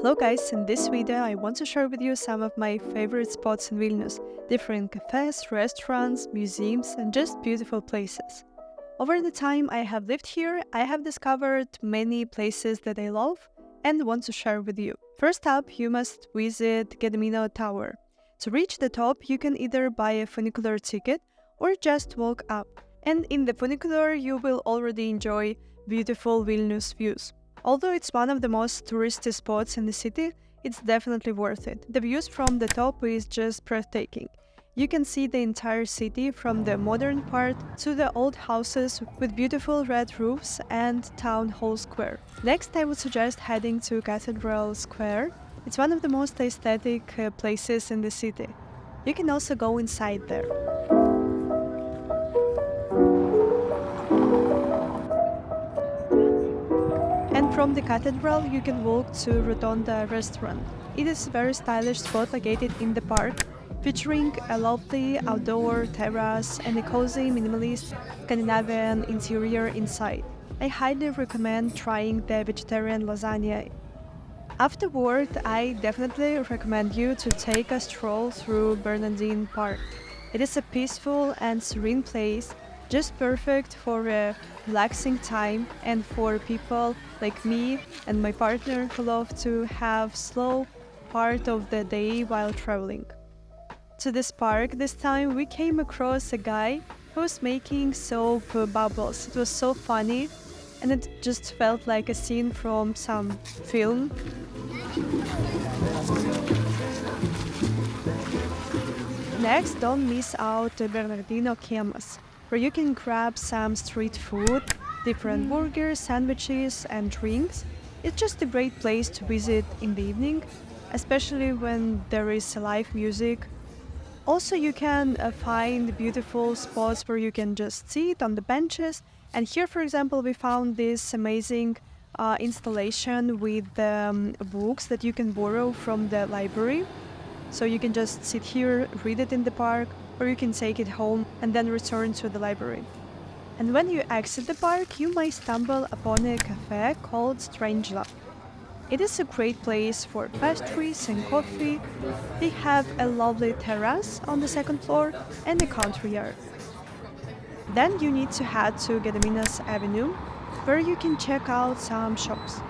Hello guys, in this video I want to share with you some of my favorite spots in Vilnius, different cafes, restaurants, museums and just beautiful places. Over the time I have lived here, I have discovered many places that I love and want to share with you. First up, you must visit Gediminas Tower. To reach the top, you can either buy a funicular ticket or just walk up. And in the funicular, you will already enjoy beautiful Vilnius views. Although it's one of the most touristy spots in the city, it's definitely worth it. The views from the top is just breathtaking. You can see the entire city from the modern part to the old houses with beautiful red roofs and Town Hall Square. Next, I would suggest heading to Cathedral Square. It's one of the most aesthetic places in the city. You can also go inside there. And from the cathedral, you can walk to Rotonda Restaurant. It is a very stylish spot located in the park, featuring a lovely outdoor terrace and a cozy minimalist Scandinavian interior inside. I highly recommend trying the vegetarian lasagna. Afterward, I definitely recommend you to take a stroll through Bernardino Park. It is a peaceful and serene place, just perfect for a relaxing time and for people like me and my partner who love to have slow part of the day while traveling. To this park, this time we came across a guy who was making soap bubbles. It was so funny and it just felt like a scene from some film. Next, don't miss out Bernardino Camas, where you can grab some street food, different burgers, sandwiches and drinks. It's just a great place to visit in the evening, especially when there is live music. Also, you can find beautiful spots where you can just sit on the benches. And here, for example, we found this amazing installation with books that you can borrow from the library. So you can just sit here, read it in the park, or you can take it home and then return to the library. And when you exit the park, you may stumble upon a cafe called Strange Love. It is a great place for pastries and coffee. They have a lovely terrace on the second floor and a country yard. Then you need to head to Gediminas Avenue, where you can check out some shops.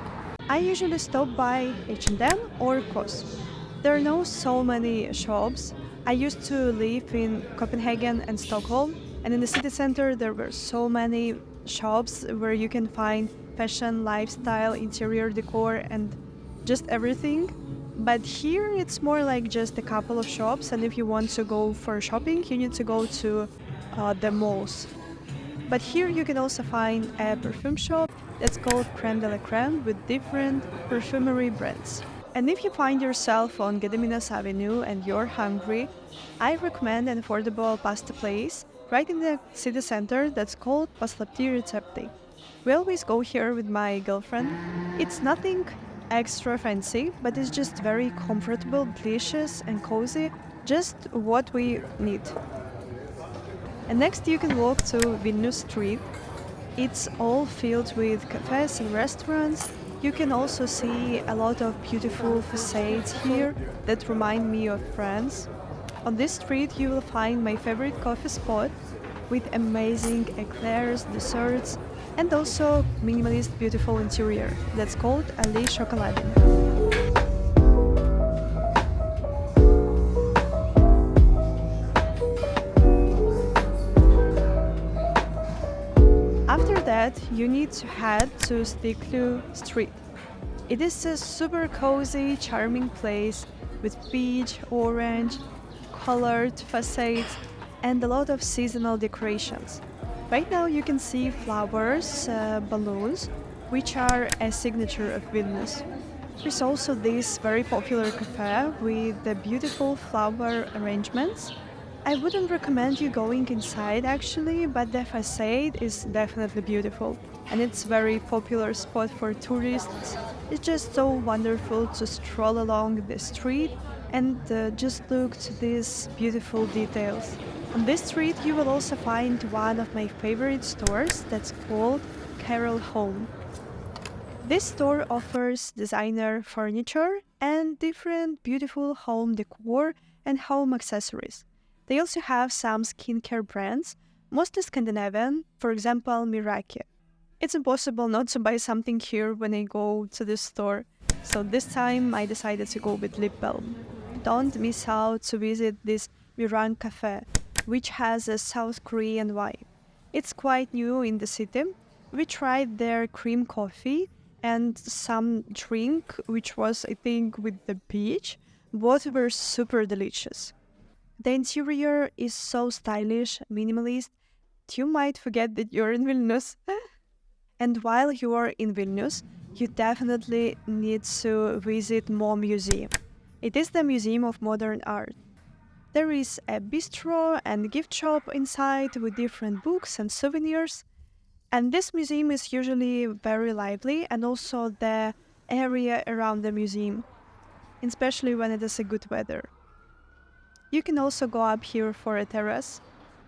I usually stop by H&M or COS. There are not so many shops. I used to live in Copenhagen and Stockholm, and in the city center there were so many shops where you can find fashion, lifestyle, interior decor and just everything. But here it's more like just a couple of shops, and if you want to go for shopping you need to go to the malls. But here you can also find a perfume shop that's called Creme de la Creme with different perfumery brands. And if you find yourself on Gediminas Avenue and you're hungry, I recommend an affordable pasta place right in the city center that's called Paslapti Receptai. We always go here with my girlfriend. It's nothing extra fancy, but it's just very comfortable, delicious and cozy, just what we need. And next you can walk to Vinu Street. It's all filled with cafes and restaurants. You can also see a lot of beautiful facades here that remind me of France. On this street you will find my favorite coffee spot with amazing eclairs, desserts and also minimalist beautiful interior that's called Ali Chocoladin. After that, you need to head to Stiklu Street. It is a super cozy, charming place with peach, orange, colored facades and a lot of seasonal decorations. Right now you can see flowers, balloons, which are a signature of Vilnius. There's also this very popular cafe with the beautiful flower arrangements. I wouldn't recommend you going inside actually, but the facade is definitely beautiful and it's a very popular spot for tourists. It's just so wonderful to stroll along the street and just look to these beautiful details. On this street you will also find one of my favorite stores that's called Carol Home. This store offers designer furniture and different beautiful home decor and home accessories. They also have some skincare brands, mostly Scandinavian, for example, Miraki. It's impossible not to buy something here when I go to the store, so this time I decided to go with lip balm. Don't miss out to visit this Miran Cafe, which has a South Korean vibe. It's quite new in the city. We tried their cream coffee and some drink, which was, I think, with the peach. Both were super delicious. The interior is so stylish, minimalist, you might forget that you're in Vilnius. And while you are in Vilnius, you definitely need to visit Mo Museum. It is the Museum of Modern Art. There is a bistro and gift shop inside with different books and souvenirs. And this museum is usually very lively, and also the area around the museum, especially when it is a good weather. You can also go up here for a terrace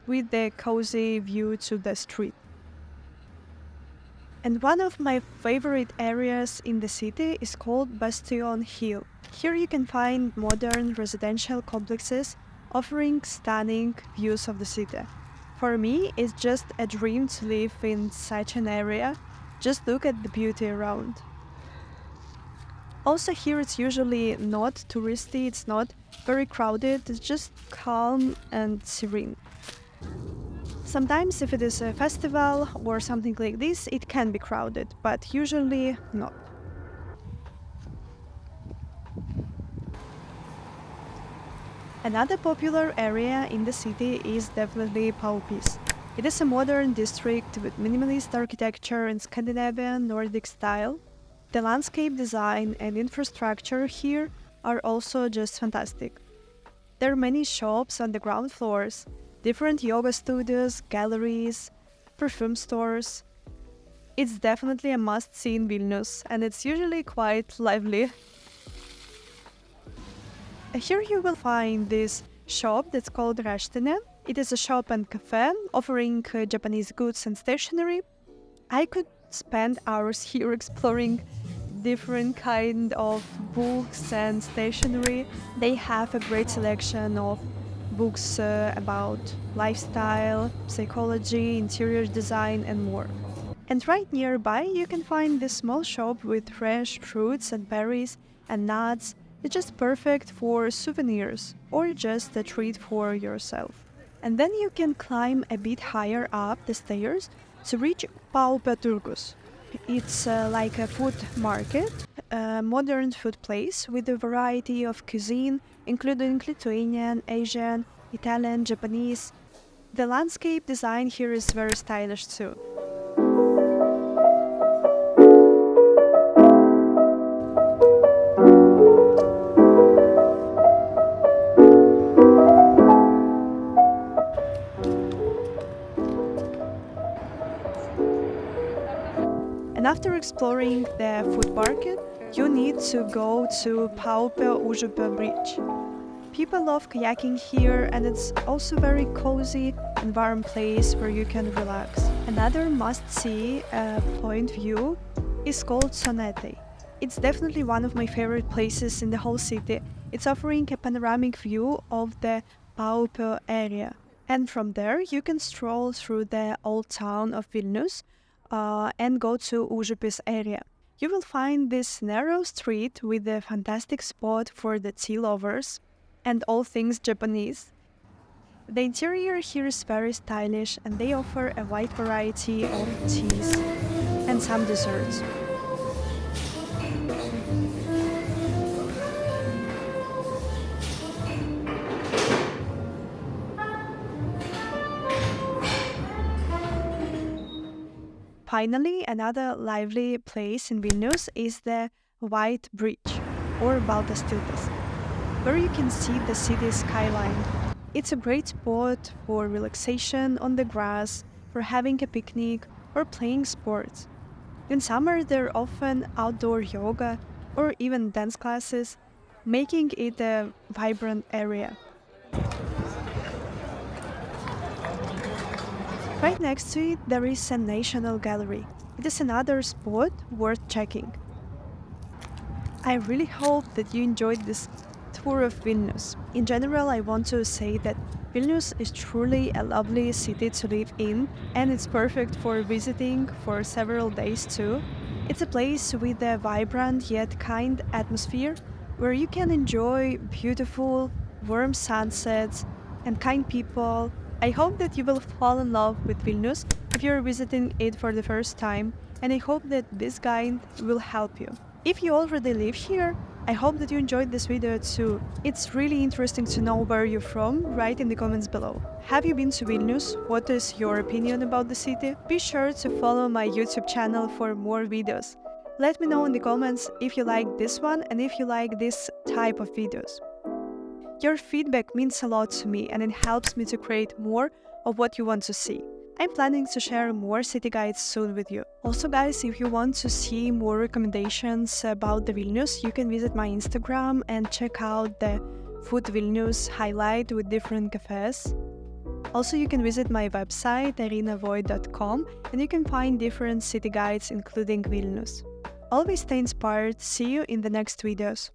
with the cozy view to the street. And one of my favorite areas in the city is called Bahan Hill. Here you can find modern residential complexes offering stunning views of the city. For me, it's just a dream to live in such an area. Just look at the beauty around. Also here it's usually not touristy, it's not very crowded, it's just calm and serene. Sometimes if it is a festival or something like this, it can be crowded, but usually not. Another popular area in the city is definitely Paup. It is a modern district with minimalist architecture in Scandinavian Nordic style. The landscape design and infrastructure here are also just fantastic. There are many shops on the ground floors, different yoga studios, galleries, perfume stores. It's definitely a must-see in Vilnius, and it's usually quite lively. Here you will find this shop that's called Rashena. It is a shop and cafe offering Japanese goods and stationery. I could spend hours here exploring different kind of books and stationery. They have a great selection of books about lifestyle, psychology, interior design, and more. And right nearby, you can find this small shop with fresh fruits and berries and nuts. It's just perfect for souvenirs or just a treat for yourself. And then you can climb a bit higher up the stairs to reach Paup Turgus. It's like a food market, a modern food place with a variety of cuisine, including Lithuanian, Asian, Italian, Japanese. The landscape design here is very stylish too. And after exploring the food market, you need to go to Paup Bridge. People love kayaking here, and it's also very cozy and warm place where you can relax. Another must-see point view is called Sonete. It's definitely one of my favorite places in the whole city. It's offering a panoramic view of the Paup area. And from there, you can stroll through the old town of Vilnius and go to Užupis area. You will find this narrow street with a fantastic spot for the tea lovers and all things Japanese. The interior here is very stylish, and they offer a wide variety of teas and some desserts. Finally, another lively place in Vilnius is the White Bridge, or Baltas tiltas, where you can see the city's skyline. It's a great spot for relaxation on the grass, for having a picnic, or playing sports. In summer, there are often outdoor yoga or even dance classes, making it a vibrant area. Right next to it, there is a National Gallery. It is another spot worth checking. I really hope that you enjoyed this tour of Vilnius. In general, I want to say that Vilnius is truly a lovely city to live in, and it's perfect for visiting for several days too. It's a place with a vibrant yet kind atmosphere where you can enjoy beautiful, warm sunsets and kind people. I hope that you will fall in love with Vilnius if you're visiting it for the first time, and I hope that this guide will help you. If you already live here, I hope that you enjoyed this video too. It's really interesting to know where you're from. Write in the comments below. Have you been to Vilnius? What is your opinion about the city? Be sure to follow my YouTube channel for more videos. Let me know in the comments if you like this one and if you like this type of videos. Your feedback means a lot to me and it helps me to create more of what you want to see. I'm planning to share more city guides soon with you. Also guys, if you want to see more recommendations about the Vilnius, you can visit my Instagram and check out the Food Vilnius highlight with different cafes. Also, you can visit my website voy.arina.com and you can find different city guides including Vilnius. Always stay inspired. See you in the next videos.